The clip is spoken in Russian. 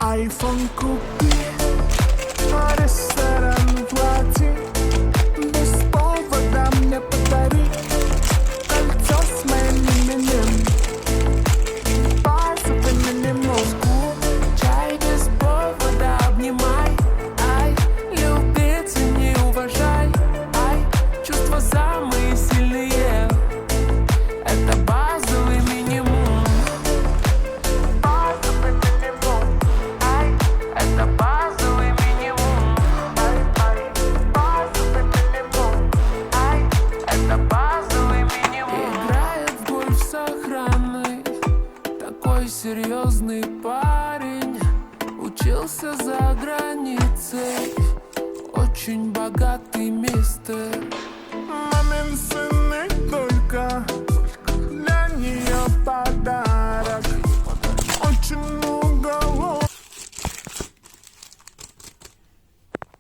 Айфон купи, а ресторан плати, без повода мне подари кольцо с моим именем, базовый минимум. Чай без повода обнимай, ай, любить и не уважай, ай, чувства самые сильные, это базовый минимум. Базовый минимум, ай, это базовый минимум, ай, ай, базовый минимум, ай, это базовый минимум. Играет в гольф с охраной, такой серьезный парень, учился за границей, очень богатый мистер. Мамин сын